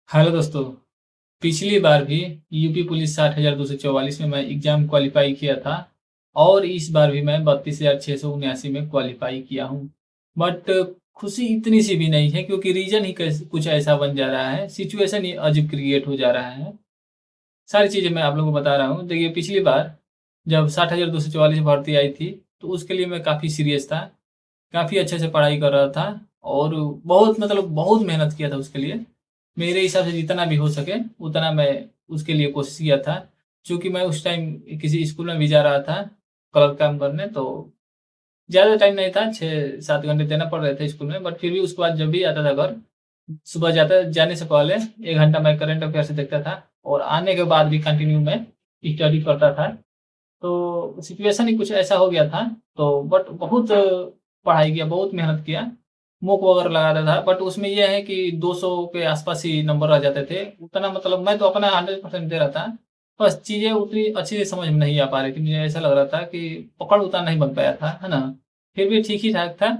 Hello दोस्तों। पिछली बार भी यूपी पुलिस 60,244 में मैं एग्जाम क्वालिफाई किया था और इस बार भी मैं 32,679 में क्वालिफाई किया हूँ। बट खुशी इतनी सी भी नहीं है क्योंकि रीजन ही कुछ ऐसा बन जा रहा है, सिचुएशन ही अजीब क्रिएट हो जा रहा है। सारी चीज़ें मैं आप लोगों को बता रहा हूँ। देखिए, पिछली बार जब 60,244 भर्ती आई थी तो उसके लिए मैं काफ़ी सीरियस था, काफ़ी अच्छे से पढ़ाई कर रहा था और बहुत मेहनत किया था उसके लिए। मेरे हिसाब से जितना भी हो सके उतना मैं उसके लिए कोशिश किया था। चूँकि मैं उस टाइम किसी स्कूल में भी जा रहा था क्लर्क काम करने, तो ज़्यादा टाइम नहीं था, 6-7 घंटे देना पड़ रहे थे स्कूल में। बट फिर भी उसके बाद जब भी आता था घर, सुबह जाने से पहले 1 घंटा मैं करंट अफेयर से देखता था और आने के बाद भी कंटिन्यू मैं स्टडी करता था। तो सिचुएशन ही कुछ ऐसा हो गया था, तो बट बहुत पढ़ाई किया, बहुत मेहनत किया, मॉक वगैरह लगाता था। बट उसमें ये है कि 200 के आसपास ही नंबर आ जाते थे। उतना मैं तो अपना 100% दे रहा था, बस चीज़ें उतनी अच्छी से समझ में नहीं आ पा रही थी। मुझे ऐसा लग रहा था कि पकड़ उतना नहीं बन पाया था, है ना? फिर भी ठीक ही ठाक था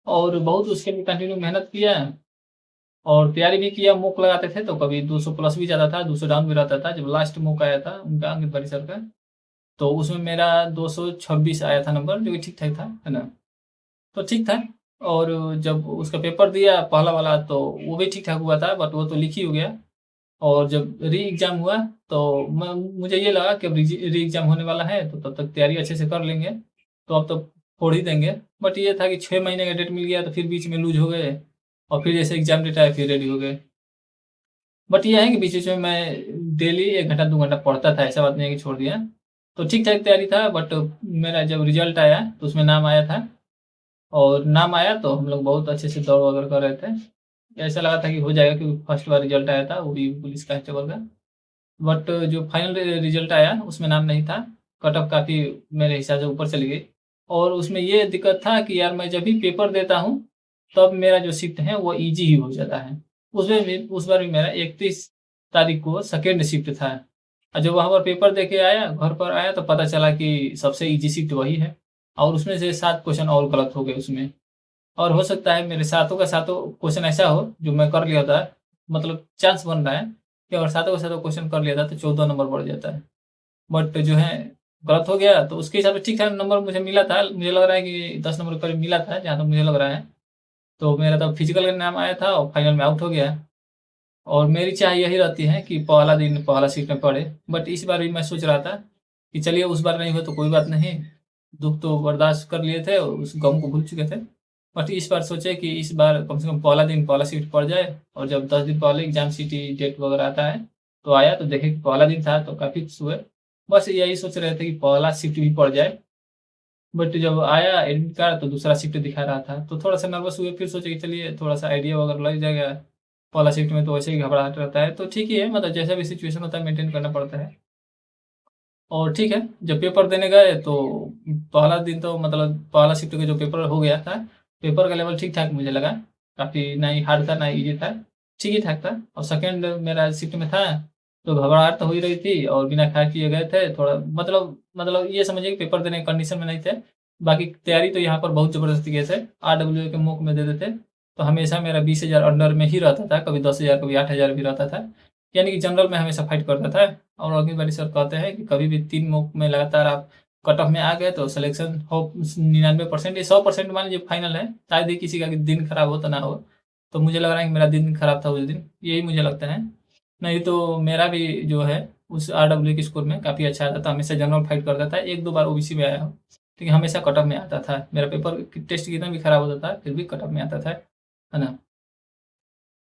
और बहुत उसके लिए कंटिन्यू मेहनत किया और तैयारी भी किया। मॉक लगाते थे तो कभी 200 प्लस भी जाता था, 200 डाउन भी रहता था। जब लास्ट मॉक आया था उनका, अंकित बारी सर का, तो उसमें मेरा 226 आया था नंबर, जो कि ठीक-ठाक था, है ना? तो ठीक था। और जब उसका पेपर दिया पहला वाला, तो वो भी ठीक-ठाक हुआ था, बट वो तो लीक ही हो गया। और जब री-एग्ज़ाम हुआ तो मैं मुझे ये लगा कि अब री-एग्ज़ाम होने वाला है तो तब तक तैयारी अच्छे से कर लेंगे, तो अब तो फोड़ ही देंगे। बट ये था कि 6 महीने का डेट मिल गया तो फिर बीच में लूज़ हो गए और फिर जैसे एग्ज़ाम डेट आया फिर रेडी हो गए। बट ये है कि बीच-बीच में मैं डेली 1 घंटा 2 घंटा पढ़ता था, ऐसा बात नहीं है कि छोड़ दिया। तो ठीक-ठाक तैयारी था। बट मेरा जब रिज़ल्ट आया तो उसमें नाम आया था और नाम आया तो हम लोग बहुत अच्छे से दौड़ वगैरह कर रहे थे। ऐसा लगा था कि हो जाएगा क्योंकि फर्स्ट बार रिज़ल्ट आया था, वो भी पुलिस कांस्टेबल का। बट जो फाइनल रिज़ल्ट आया उसमें नाम नहीं था। कट ऑफ काफ़ी मेरे हिसाब से ऊपर चली गई और उसमें ये दिक्कत था कि यार मैं जब भी पेपर देता हूँ, तब मेरा जो शिफ्ट है वो ईज़ी ही हो जाता है। उसमें भी उस बार भी मेरा 31 तारीख को सेकंड शिफ्ट था और जब वहाँ पर पेपर दे के आया, घर पर आया तो पता चला कि सबसे ईज़ी शिफ्ट वही है और उसमें से 7 क्वेश्चन और गलत हो गए उसमें। और हो सकता है मेरे सातों का सातों क्वेश्चन ऐसा हो जो मैं कर लिया था, मतलब चांस बन रहा है कि अगर सातों का सातों क्वेश्चन कर लिया था तो 14 नंबर बढ़ जाता है। बट जो है गलत हो गया तो उसके हिसाब से ठीक-ठाक नंबर मुझे मिला था। मुझे लग रहा है कि 10 नंबर के करीब मिला था, जहाँ तक मुझे लग रहा है। तो मेरा तब फिजिकल का नाम आया था और फाइनल में आउट हो गया और मेरी चाह यही रहती है कि पहला दिन पहला सीट में पड़े। बट इस बार भी मैं सोच रहा था कि चलिए उस बार नहीं हुआ तो कोई बात नहीं, दुःख तो बर्दाश्त कर लिए थे, उस गम को भूल चुके थे। बट इस बार सोचे कि इस बार कम से कम पहला दिन पहला शिफ्ट पड़ जाए और जब 10 दिन पहले एग्ज़ाम सिटी डेट वगैरह आता है, तो आया तो देखे कि पहला दिन था तो काफ़ी खुश हुए। बस यही सोच रहे थे कि पहला शिफ्ट भी पड़ जाए। बट जब आया एडमिट कार्ड तो दूसरा शिफ्ट दिखा रहा था, तो थोड़ा-सा नर्वस हुए। फिर सोचे कि चलिए थोड़ा-सा आइडिया वगैरह लग जाएगा। पहला शिफ्ट में तो वैसे ही घबराहट रहता है, तो ठीक ही है, मतलब जैसा भी सिचुएशन होता है मेंटेन करना पड़ता है। और ठीक है, जब पेपर देने गए तो पहला दिन तो मतलब पहला शिफ्ट का जो पेपर हो गया था, पेपर का लेवल ठीक-ठाक मुझे लगा। काफ़ी ना ही हार्ड था, ना ही ईज़ी था, ठीक ही ठाक था। और सेकंड मेरा शिफ्ट में था, तो घबराहट तो हो ही रही थी और बिना खाए पिए गए थे। थोड़ा मतलब ये समझिए कि पेपर देने की कंडीशन में नहीं थे। बाकी तैयारी तो यहाँ पर बहुत ज़बरदस्ती किए थे, आरडब्ल्यूए के मॉक में देते थे, तो हमेशा मेरा 20,000 अंडर में ही रहता था, कभी 10,000 कभी 8,000 भी रहता था। यानी कि जनरल में हमेशा फाइट करता था। और अग्नि बारी सर कहते हैं कि कभी भी 3 मॉक में लगातार आप कट ऑफ में आ गए तो सिलेक्शन हो 99% या 100% मान लीजिए फाइनल है। शायद ही किसी का दिन खराब हो तो ना हो। तो मुझे लग रहा है कि मेरा दिन खराब था उस दिन, यही मुझे लगता है। नहीं तो मेरा भी जो है उस आरडब्ल्यू के स्कोर में काफ़ी अच्छा आता था, हमेशा जनरल फाइट करता था। 1-2 बार ओबीसी में आया हूँ, लेकिन हमेशा कट ऑफ में आता था। मेरा पेपर टेस्ट कितना भी खराब होता था, फिर भी कट ऑफ में आता था, है ना?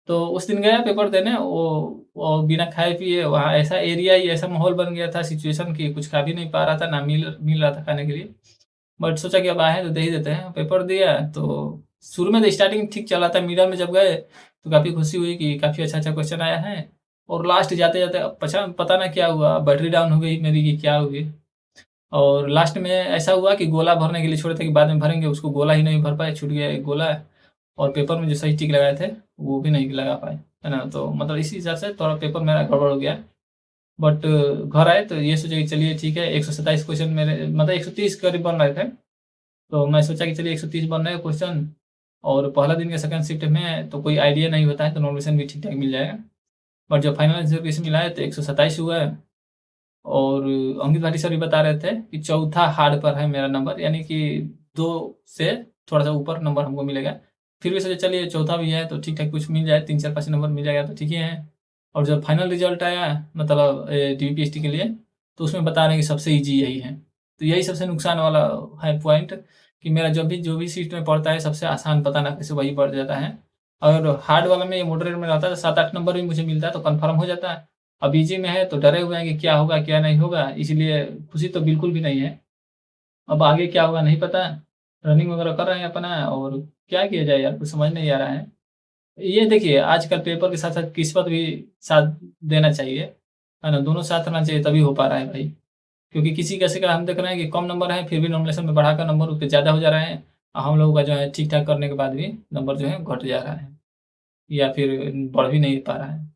तो उस दिन गया पेपर देने, वो बिना खाए-पिए, वहाँ ऐसा एरिया ही ऐसा माहौल बन गया था सिचुएशन कि कुछ खा भी नहीं पा रहा था, ना मिल मिल रहा था खाने के लिए। बट सोचा कि अब आए हैं तो दे ही देते हैं। पेपर दिया तो शुरू में तो स्टार्टिंग ठीक चला था, मिडल में जब गए तो काफ़ी खुशी हुई कि काफ़ी अच्छा-अच्छा क्वेश्चन आया है। और लास्ट जाते-जाते अब पता पता ना क्या हुआ, बैटरी डाउन हो गई मेरी कि क्या हो गई। और लास्ट में ऐसा हुआ कि गोला भरने के लिए छोड़े थे कि बाद में भरेंगे, उसको गोला ही नहीं भर पाए, छूट गया एक गोला। और पेपर में जो सही टिक लगाए थे, वो भी नहीं लगा पाए, है ना? तो मतलब इसी हिसाब से थोड़ा पेपर मेरा गड़बड़ हो गया। बट घर आए तो ये सोचे कि चलिए ठीक है, 127 क्वेश्चन मेरे मतलब 130 करीब बन रहे थे। तो मैं सोचा कि चलिए 130 बन रहे हैं क्वेश्चन और पहला दिन का सेकंड शिफ्ट में तो कोई आइडिया नहीं होता है, तो नॉमिनेशन भी ठीक-ठाक मिल जाएगा। बट जब फाइनल आंसर किस मिला है तो 127 हुआ है। और अंकित भाटी सर भी बता रहे थे कि चौथा हार्ड पर है मेरा नंबर, यानी कि 2 से थोड़ा सा ऊपर नंबर हमको मिलेगा। फिर भी सोचे चलिए चौथा भी है तो ठीक ठाक कुछ मिल जाए, 3 4 5 नंबर मिल जाएगा तो ठीक ही है। और जब फाइनल रिजल्ट आया मतलब DVPST के लिए, तो उसमें बता रहे हैं कि सबसे ईजी यही है। तो यही सबसे नुकसान वाला है पॉइंट, कि मेरा जब भी जो भी सीट में पड़ता है सबसे आसान पता ना कैसे वही पड़ जाता है। और हार्ड वाला में, ये मॉडरेट में रहता है तो 7 8 नंबर भी मुझे मिलता है तो कन्फर्म हो जाता है। अब इजी में है तो डरे हुए हैं कि क्या होगा क्या नहीं होगा, इसलिए खुशी तो बिल्कुल भी नहीं है। अब आगे क्या होगा नहीं पता। रनिंग वगैरह कर रहे हैं अपना, और क्या किया जाए यार, कुछ समझ नहीं आ रहा है। ये देखिए आजकल पेपर के साथ साथ किस्मत भी साथ देना चाहिए, है ना? दोनों साथ रहना चाहिए तभी हो पा रहा है भाई। क्योंकि किसी कैसे का हम देख रहे हैं कि कम नंबर है फिर भी नॉमिनेशन में बढ़ाकर नंबर उसके ज़्यादा हो जा रहे हैं, और हम लोगों का जो है ठीक ठाक करने के बाद भी नंबर जो है घट जा रहा है, या फिर बढ़ भी नहीं पा रहा है।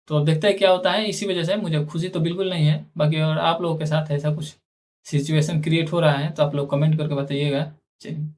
तो अब देखते हैं क्या होता है। इसी वजह से मुझे खुशी तो बिल्कुल नहीं है। बाकी अगर आप लोगों के साथ ऐसा कुछ सिचुएशन क्रिएट हो रहा है तो आप लोग कमेंट करके बताइएगा। चलिए।